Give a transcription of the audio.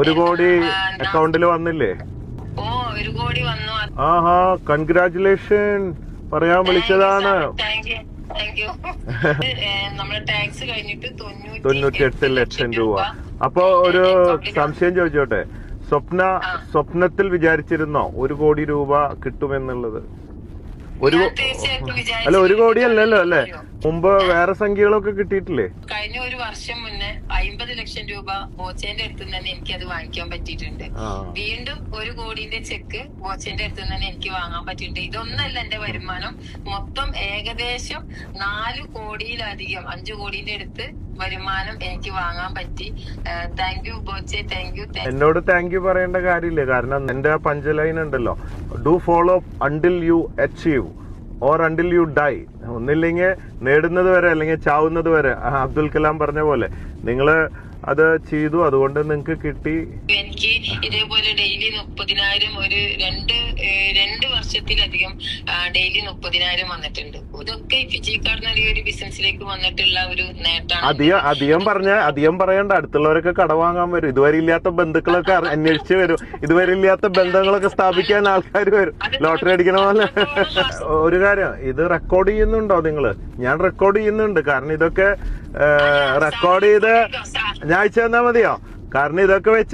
1 കോടി അക്കൗണ്ടിൽ വന്നില്ലേ? ഓ 1 കോടി വന്നു. ആഹാ, കൺഗ്രാറ്റുലേഷൻ പറയാൻ വിളിച്ചതാണ്. Thank you. നമ്മളെ ടാക്സ് കഴിഞ്ഞിട്ട് 98 ലക്ഷം രൂപ. അപ്പൊ ഒരു സംശയം ചോദിച്ചോട്ടെ, സ്വപ്നത്തിൽ വിചാരിച്ചിരുന്നോ 1 കോടി രൂപ കിട്ടുമെന്നുള്ളത്? അല്ല 1 കോടി അല്ലല്ലോ അല്ലെ? മുമ്പ് വേറെ സംഖ്യകളൊക്കെ കിട്ടിയിട്ടില്ലേ? കഴിഞ്ഞ 1 വർഷം മുന്നേ 50 ലക്ഷം രൂപ ബോച്ചേന്റെ അടുത്ത് നിന്ന് എനിക്കത് വാങ്ങിക്കാൻ പറ്റിയിട്ടുണ്ട്. വീണ്ടും 1 കോടിന്റെ ചെക്ക് ബോച്ചേന്റെ അടുത്ത് നിന്ന് എനിക്ക് വാങ്ങാൻ പറ്റിയിട്ടുണ്ട്. ഇതൊന്നല്ല എന്റെ വരുമാനം, മൊത്തം ഏകദേശം 4 കോടിയിലധികം 5 കോടിന്റെ അടുത്ത് വരുമാനം എനിക്ക് വാങ്ങാൻ പറ്റി. Thank you Boche, thank you. എന്നോട് താങ്ക് യു പറയേണ്ട കാര്യമില്ല, കാരണം എന്റെ പഞ്ചലൈൻ ഉണ്ടല്ലോ, do follow until you achieve or until you dye. ഒന്നില്ലെങ്കിൽ നേടുന്നത് വരെ അല്ലെങ്കിൽ ചാവുന്നത് വരെ. അബ്ദുൽ കലാം പറഞ്ഞ പോലെ നിങ്ങള് അത് ചെയ്തു, അതുകൊണ്ട് നിങ്ങൾക്ക് കിട്ടി. എനിക്ക് ഇതേപോലെ ഡെയിലി 30,000 ഒരു രണ്ട് വർഷത്തിലധികം ഡെയിലി 30,000 വന്നിട്ടുണ്ട്. ഇതൊക്കെ ഫിജിക്കാർന്ന് ഒരു ബിസിനസ്സിലേക്ക് വന്നിട്ടുള്ള ഒരു നേട്ടമാണ്. അധികം പറയണ്ട, അടുത്തുള്ളവരൊക്കെ കട വാങ്ങാൻ വരും. ഇതുവരെ ഇല്ലാത്ത ബന്ധുക്കളൊക്കെ അന്വേഷിച്ച് വരും. ഇതുവരെ ഇല്ലാത്ത ബന്ധങ്ങളൊക്കെ സ്ഥാപിക്കാൻ ആൾക്കാർ വരും, ലോട്ടറി അടിക്കണ പോലെ. ഒരു കാര്യം, ഇത് റെക്കോർഡ് ചെയ്യുന്നുണ്ടോ നിങ്ങള്? ഞാൻ റെക്കോർഡ് ചെയ്യുന്നുണ്ട്, കാരണം ഇതൊക്കെ റെക്കോർഡ് ചെയ്ത് ഞാൻ അയച്ചു തന്നാ മതിയോ? കാരണം ഇതൊക്കെ വെച്ച്